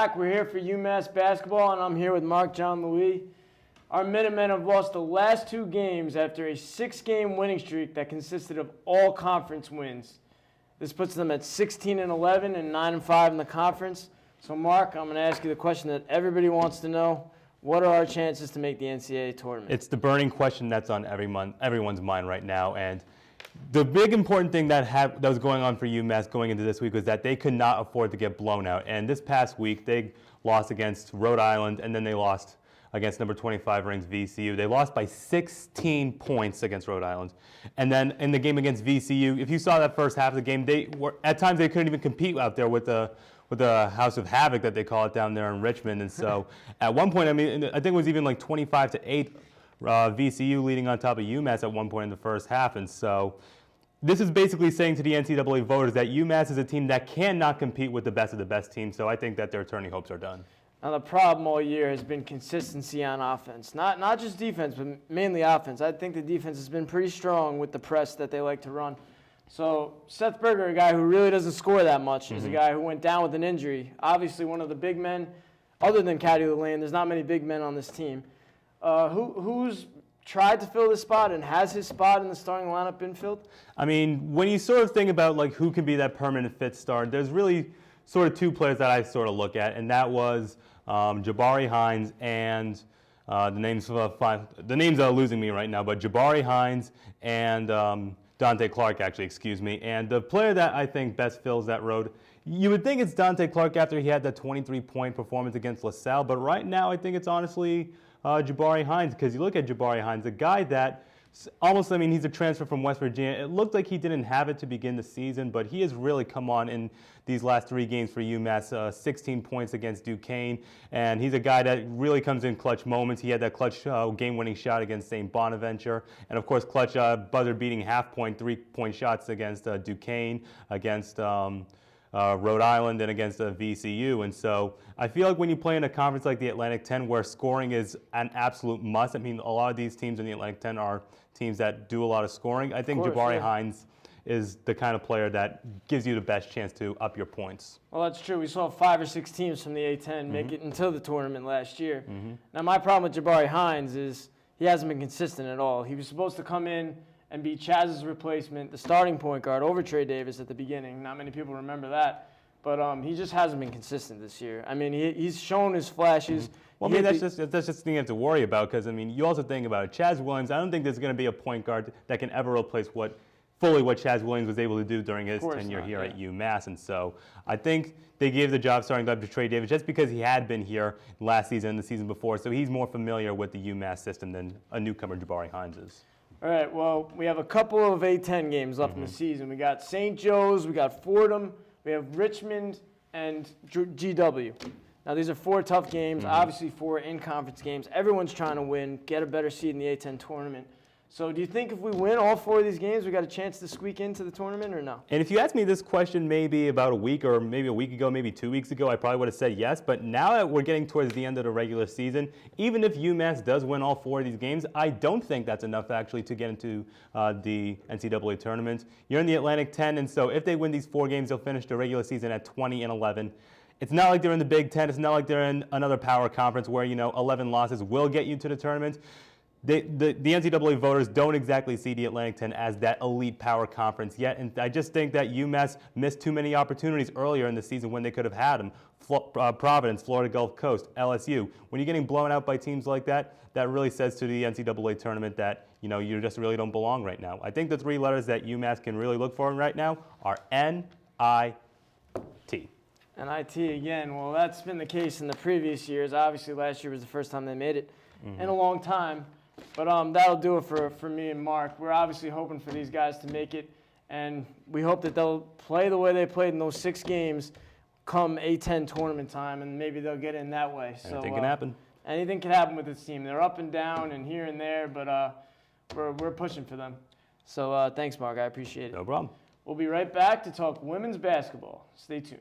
back. We're here for UMass basketball, and I'm here with Marc Jean-Louis. Our Minutemen have lost the last 2 games after a 6-game winning streak that consisted of all conference wins. This puts them at 16-11 and 9-5 in the conference. So, Marc, I'm going to ask you the question that everybody wants to know. What are our chances to make the NCAA tournament? It's the burning question that's on everyone's mind right now. And the big important thing that was going on for UMass going into this week was that they could not afford to get blown out. And this past week, they lost against Rhode Island, and then they lost against number 25 ranked VCU. They lost by 16 points against Rhode Island. And then in the game against VCU, if you saw that first half of the game, at times they couldn't even compete out there with the House of Havoc that they call it down there in Richmond. And so at one point, I think it was even like 25-8. VCU leading on top of UMass at one point in the first half. And so this is basically saying to the NCAA voters that UMass is a team that cannot compete with the best of the best teams. So I think that their tourney hopes are done. Now, the problem all year has been consistency on offense. Not just defense, but mainly offense. I think the defense has been pretty strong with the press that they like to run. So Seth Berger, a guy who really doesn't score that much, is a guy who went down with an injury. Obviously one of the big men. Other than Caddy Lane, there's not many big men on this team. Who's tried to fill this spot, and has his spot in the starting lineup been filled? I mean, when you sort of think about like who can be that permanent fit star, there's really sort of 2 players that I sort of look at, and that was Jabari Hines and the names are losing me right now, but Jabari Hines and Dante Clark, actually, excuse me. And the player that I think best fills that road, you would think it's Dante Clark after he had that 23-point performance against LaSalle, but right now I think it's honestly Jabari Hines, because you look at Jabari Hines, a guy that almost, he's a transfer from West Virginia. It looked like he didn't have it to begin the season, but he has really come on in these last 3 games for UMass, 16 points against Duquesne, and he's a guy that really comes in clutch moments. He had that clutch game-winning shot against St. Bonaventure, and of course clutch buzzer-beating half-point, 3-point shots against Duquesne, against Rhode Island, and against VCU. And so I feel like when you play in a conference like the Atlantic 10 where scoring is an absolute must, a lot of these teams in the Atlantic 10 are teams that do a lot of scoring. I think Jabari Hines is the kind of player that gives you the best chance to up your points. Well, that's true. We saw 5 or 6 teams from the A10 make it into the tournament last year. Now, my problem with Jabari Hines is he hasn't been consistent at all. He was supposed to come in and be Chaz's replacement, the starting point guard, over Trey Davis at the beginning. Not many people remember that. But he just hasn't been consistent this year. He's shown his flashes. Well, that's just the thing you have to worry about, because, you also think about it. Chaz Williams, I don't think there's going to be a point guard that can ever replace what Chaz Williams was able to do during his tenure here at UMass. And so I think they gave the job starting up to Trey Davis just because he had been here last season and the season before. So he's more familiar with the UMass system than a newcomer Jabari Hines is. All right, well, we have a couple of A10 games left in the season. We got St. Joe's, we got Fordham, we have Richmond, and GW. Now, these are 4 tough games, obviously 4 in-conference games. Everyone's trying to win, get a better seed in the A10 tournament. So do you think if we win all 4 of these games, we got a chance to squeak into the tournament or no? And if you asked me this question maybe about a week or maybe a week ago, maybe 2 weeks ago, I probably would have said yes. But now that we're getting towards the end of the regular season, even if UMass does win all 4 of these games, I don't think that's enough actually to get into the NCAA tournament. You're in the Atlantic 10, and so if they win these 4 games, they'll finish the regular season at 20-11. It's not like they're in the Big Ten. It's not like they're in another power conference where 11 losses will get you to the tournament. The NCAA voters don't exactly see the Atlantic 10 as that elite power conference yet, and I just think that UMass missed too many opportunities earlier in the season when they could have had them. Providence, Florida Gulf Coast, LSU. When you're getting blown out by teams like that, that really says to the NCAA tournament that you just really don't belong right now. I think the 3 letters that UMass can really look for right now are NIT. NIT again. Well, that's been the case in the previous years. Obviously, last year was the first time they made it in a long time. But that'll do it for me and Marc. We're obviously hoping for these guys to make it, and we hope that they'll play the way they played in those 6 games come A10 tournament time, and maybe they'll get in that way. Anything can happen. Anything can happen with this team. They're up and down and here and there, but we're pushing for them. So thanks, Marc. I appreciate it. No problem. We'll be right back to talk women's basketball. Stay tuned.